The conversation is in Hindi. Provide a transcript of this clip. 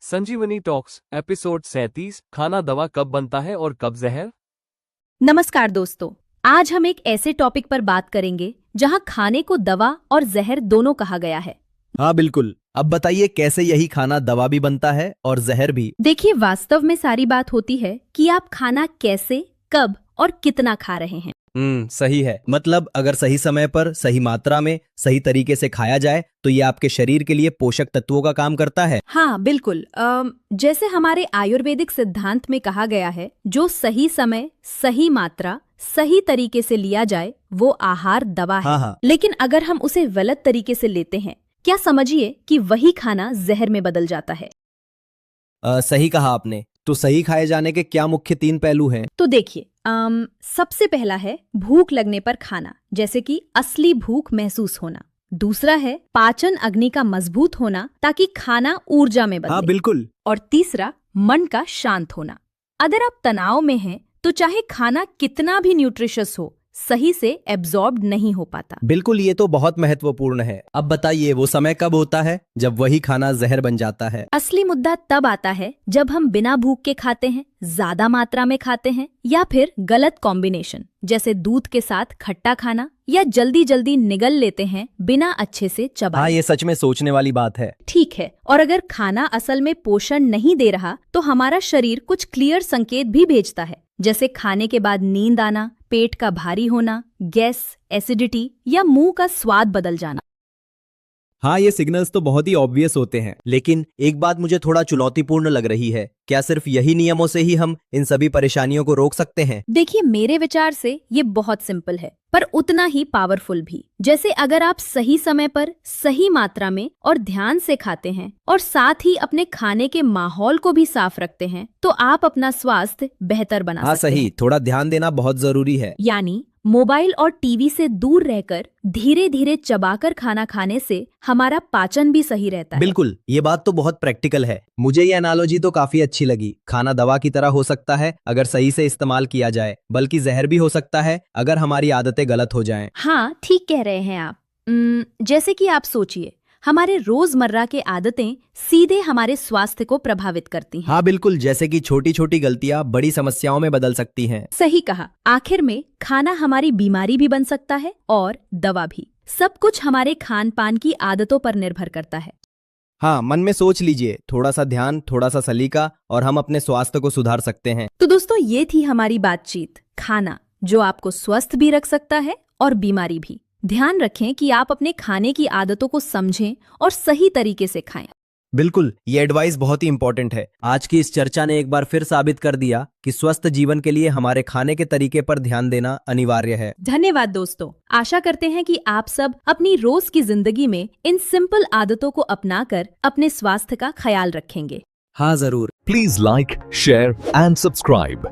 संजीवनी टॉक्स एपिसोड 37 खाना दवा कब बनता है और कब जहर। नमस्कार दोस्तों, आज हम एक ऐसे टॉपिक पर बात करेंगे जहां खाने को दवा और जहर दोनों कहा गया है। हाँ बिल्कुल। अब बताइए कैसे यही खाना दवा भी बनता है और जहर भी। देखिए, वास्तव में सारी बात होती है कि आप खाना कैसे, कब और कितना खा रहे हैं। सही है। मतलब अगर सही समय पर, सही मात्रा में, सही तरीके से खाया जाए तो ये आपके शरीर के लिए पोषक तत्वों का काम करता है। हाँ बिल्कुल। जैसे हमारे आयुर्वेदिक सिद्धांत में कहा गया है, जो सही समय, सही मात्रा, सही तरीके से लिया जाए वो आहार दवा है। हाँ। लेकिन अगर हम उसे गलत तरीके से लेते हैं, क्या समझिए कि वही खाना जहर में बदल जाता है। सही कहा आपने। तो सही खाए जाने के क्या मुख्य 3 पहलू हैं? तो देखिए, सबसे पहला है भूख लगने पर खाना, जैसे कि असली भूख महसूस होना। दूसरा है पाचन अग्नि का मजबूत होना, ताकि खाना ऊर्जा में बदले। हाँ बिल्कुल। और तीसरा मन का शांत होना। अगर आप तनाव में हैं तो चाहे खाना कितना भी न्यूट्रिशियस हो, सही से एब्जॉर्ब नहीं हो पाता। बिल्कुल, ये तो बहुत महत्वपूर्ण है। अब बताइए वो समय कब होता है जब वही खाना जहर बन जाता है? असली मुद्दा तब आता है जब हम बिना भूख के खाते हैं, ज्यादा मात्रा में खाते हैं, या फिर गलत कॉम्बिनेशन, जैसे दूध के साथ खट्टा खाना, या जल्दी जल्दी निगल लेते हैं बिना अच्छे से चबाए। हाँ, ये सच में सोचने वाली बात है। ठीक है। और अगर खाना असल में पोषण नहीं दे रहा तो हमारा शरीर कुछ क्लियर संकेत भी भेजता है, जैसे खाने के बाद नींद आना, पेट का भारी होना, गैस, एसिडिटी या मुंह का स्वाद बदल जाना। हाँ, ये सिग्नल्स तो बहुत ही ऑब्वियस होते हैं, लेकिन एक बात मुझे थोड़ा चुनौतीपूर्ण लग रही है। क्या सिर्फ यही नियमों से ही हम इन सभी परेशानियों को रोक सकते हैं? देखिए, मेरे विचार से ये बहुत सिंपल है, पर उतना ही पावरफुल भी। जैसे अगर आप सही समय पर, सही मात्रा में और ध्यान से खाते हैं, और साथ ही अपने खाने के माहौल को भी साफ रखते हैं, तो आप अपना स्वास्थ्य बेहतर बना हाँ सकते हैं। सही, थोड़ा ध्यान देना बहुत जरूरी है। यानी मोबाइल और टीवी से दूर रहकर धीरे धीरे चबाकर खाना खाने से हमारा पाचन भी सही रहता है। बिल्कुल, ये बात तो बहुत प्रैक्टिकल है। मुझे ये एनालॉजी तो काफी अच्छी लगी। खाना दवा की तरह हो सकता है अगर सही से इस्तेमाल किया जाए, बल्कि जहर भी हो सकता है अगर हमारी आदतें गलत हो जाएं। हाँ, ठीक कह रहे हैं आप। जैसे कि आप सोचिए, हमारे रोजमर्रा के आदतें सीधे हमारे स्वास्थ्य को प्रभावित करती हैं। हाँ बिल्कुल, जैसे कि छोटी छोटी गलतियां बड़ी समस्याओं में बदल सकती हैं। सही कहा। आखिर में खाना हमारी बीमारी भी बन सकता है और दवा भी। सब कुछ हमारे खान पान की आदतों पर निर्भर करता है। हाँ, मन में सोच लीजिए, थोड़ा सा ध्यान, थोड़ा सा सलीका, और हम अपने स्वास्थ्य को सुधार सकते हैं। तो दोस्तों, ये थी हमारी बातचीत, खाना जो आपको स्वस्थ भी रख सकता है और बीमारी भी। ध्यान रखें कि आप अपने खाने की आदतों को समझें और सही तरीके से खाएं। बिल्कुल, ये एडवाइस बहुत ही इंपॉर्टेंट है। आज की इस चर्चा ने एक बार फिर साबित कर दिया कि स्वस्थ जीवन के लिए हमारे खाने के तरीके पर ध्यान देना अनिवार्य है। धन्यवाद दोस्तों। आशा करते हैं कि आप सब अपनी रोज की जिंदगी में इन सिंपल आदतों को अपनाकर अपने स्वास्थ्य का ख्याल रखेंगे। हाँ जरूर। Please like, share and subscribe.